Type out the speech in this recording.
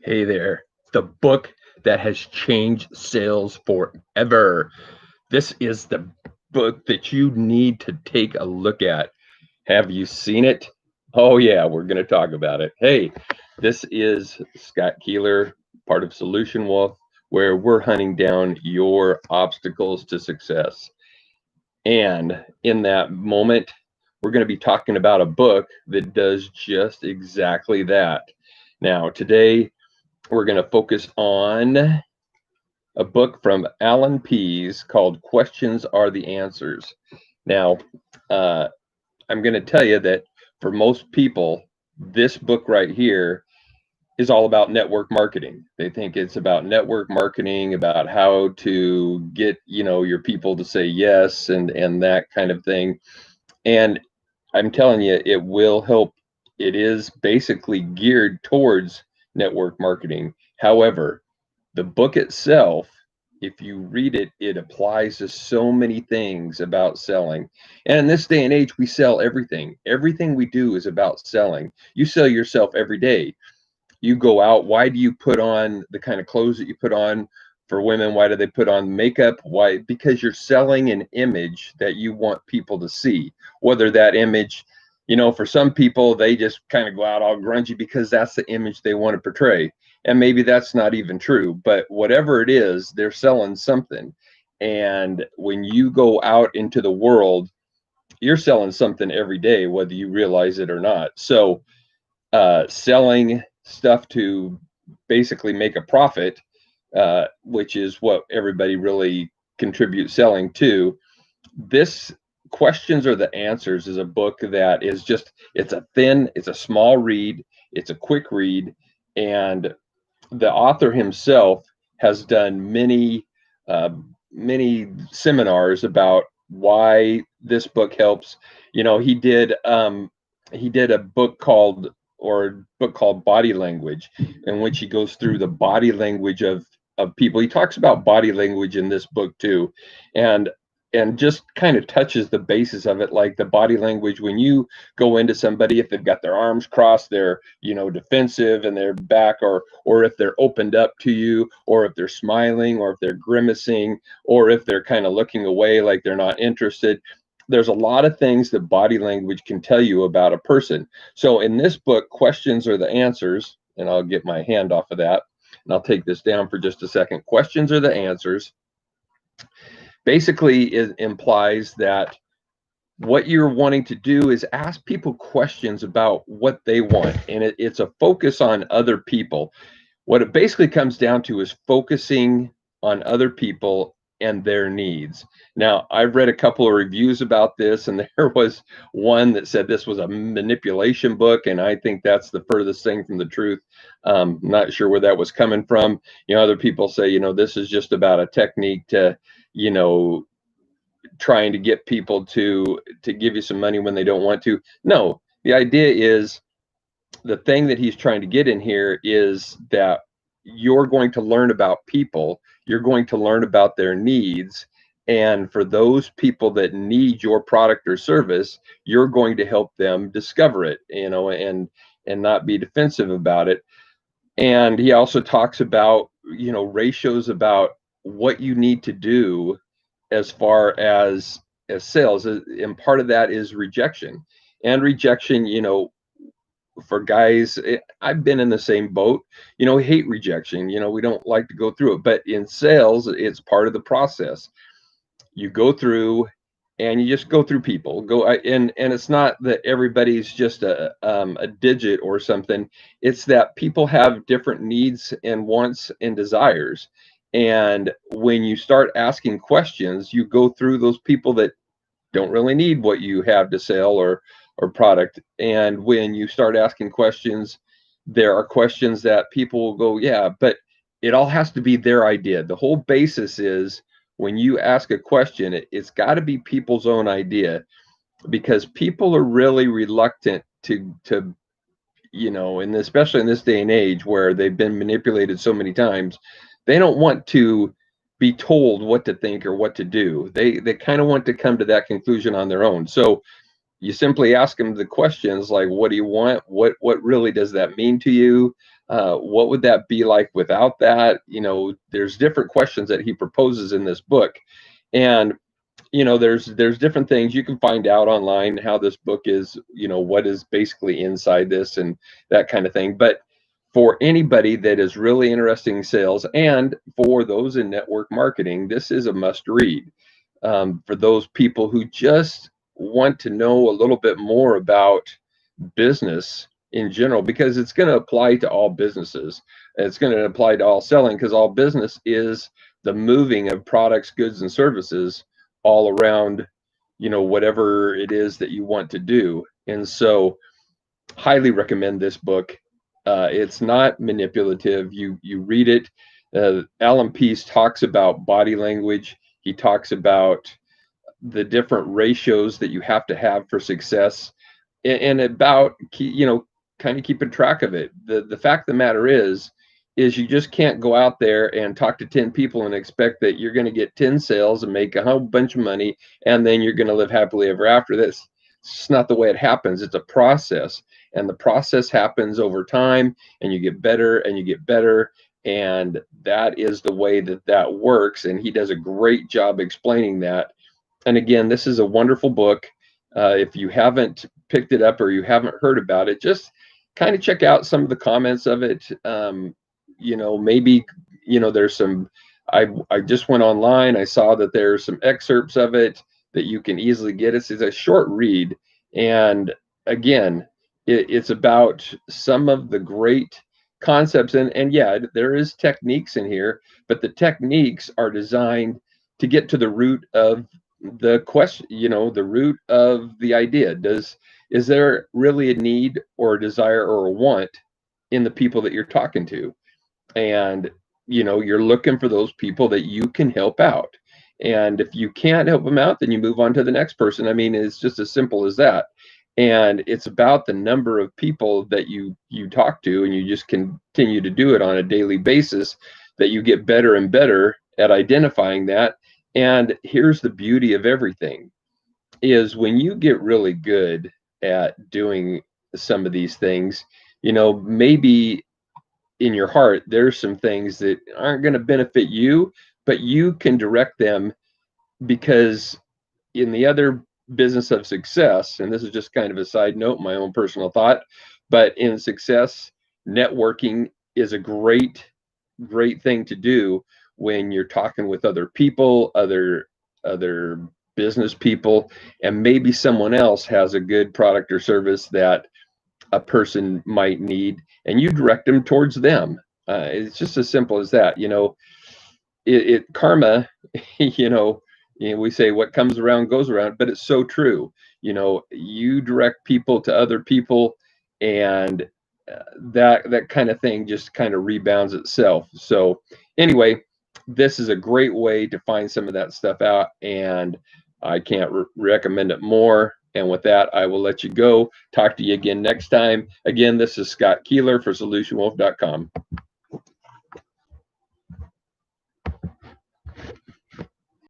Hey there, the book that has changed sales forever. This is the book that you need to take a look at. Have you seen it? Oh, yeah, we're going to talk about it. Hey, this is Scott Keeler, part of Solution Wolf, where we're hunting down your obstacles to success. And in that moment, we're going to be talking about a book that does just exactly that. Now, today, we're going to focus on a book from Alan Pease called Questions Are the Answers. Now, uh, I'm going to tell you that for most people, this book right here is all about network marketing. They think it's about network marketing, about how to get, your people to say yes and that kind of thing. And I'm telling you, it will help. It is basically geared towards network marketing. However, the book itself, if you read it, it applies to so many things about selling. And in this day and age, we sell everything. Everything we do is about selling. You sell yourself every day. You go out. Why do you put on the kind of clothes that you put on? For women, why do they put on makeup? Why? Because you're selling an image that you want people to see. Whether that image, for some people, they just kind of go out all grungy because that's the image they want to portray. And maybe that's not even true, but whatever it is, they're selling something. And when you go out into the world, you're selling something every day, whether you realize it or not. So, selling stuff to basically make a profit, which is what everybody really contributes selling to. This Questions Are the Answers is a book that is just, it's a small read, it's a quick read, and the author himself has done uh, many seminars about why this book helps. He did a book called Body Language, in which he goes through the body language of people. He talks about body language in this book too, and just kind of touches the basis of it, like the body language when you go into somebody. If they've got their arms crossed, they're defensive and they're back, or if they're opened up to you, or if they're smiling, or if they're grimacing, or if they're kind of looking away like they're not interested. There's a lot of things that body language can tell you about a person. So in this book, Questions Are the Answers, and I'll get my hand off of that and I'll take this down for just a second. Questions Are the Answers basically it implies that what you're wanting to do is ask people questions about what they want, and it's a focus on other people. What it basically comes down to is focusing on other people and their needs. Now, I've read a couple of reviews about this, and there was one that said this was a manipulation book, and I think that's the furthest thing from the truth. Not sure where that was coming from. Other people say, this is just about a technique to, you know, trying to get people to give you some money when they don't want to. No, the idea is, the thing that he's trying to get in here is that you're going to learn about people, you're going to learn about their needs, and for those people that need your product or service, you're going to help them discover it, and not be defensive about it. And he also talks about, ratios about what you need to do as far as sales, and part of that is rejection. And rejection, for guys, I've been in the same boat. We hate rejection. We don't like to go through it, but in sales, it's part of the process. You go through, and you just go through people. And it's not that everybody's just a digit or something. It's that people have different needs and wants and desires. And when you start asking questions, you go through those people that don't really need what you have to sell or product. And when you start asking questions, there are questions that people will go, yeah, but it all has to be their idea. The whole basis is, when you ask a question, it's got to be people's own idea, because people are really reluctant to and especially in this day and age where they've been manipulated so many times, they don't want to be told what to think or what to do. They kind of want to come to that conclusion on their own. So you simply ask them the questions like, what do you want? What really does that mean to you? What would that be like without that? There's different questions that he proposes in this book. And there's different things you can find out online how this book is, what is basically inside this and that kind of thing. But for anybody that is really interested in sales, and for those in network marketing, this is a must read. For those people who just want to know a little bit more about business in general, because it's going to apply to all businesses. It's going to apply to all selling, because all business is the moving of products, goods, and services all around, whatever it is that you want to do. And so, highly recommend this book. It's not manipulative. You read it. Alan Pease talks about body language. He talks about the different ratios that you have to have for success, and about kind of keeping track of it. The fact of the matter is you just can't go out there and talk to 10 people and expect that you're going to get 10 sales and make a whole bunch of money and then you're going to live happily ever after. This it's just not the way it happens. It's a process, and the process happens over time, and you get better and you get better, and that is the way that works. And he does a great job explaining that. And again, this is a wonderful book. If you haven't picked it up or you haven't heard about it, just kind of check out some of the comments of it. Maybe, there's some, I just went online. I saw that there's some excerpts of it that you can easily get. It's a short read. And again, it's about some of the great concepts. And yeah, there is techniques in here, but the techniques are designed to get to the root of the question, the root of the idea. Is there really a need or a desire or a want in the people that you're talking to? And you're looking for those people that you can help out. And if you can't help them out, then you move on to the next person. I mean, it's just as simple as that. And it's about the number of people that you talk to, and you just continue to do it on a daily basis, that you get better and better at identifying that. And here's the beauty of everything is when you get really good at doing some of these things, maybe in your heart, there's some things that aren't going to benefit you, but you can direct them, because in the other business of success, and this is just kind of a side note, my own personal thought, but in success, networking is a great thing to do when you're talking with other people, other business people, and maybe someone else has a good product or service that a person might need, and you direct them towards them. It's just as simple as that. Karma, we say what comes around goes around, but it's so true. You direct people to other people, and that kind of thing just kind of rebounds itself. So anyway, this is a great way to find some of that stuff out, and I can't recommend it more. And with that, I will let you go. Talk to you again next time. Again, this is Scott Keeler for solutionwolf.com.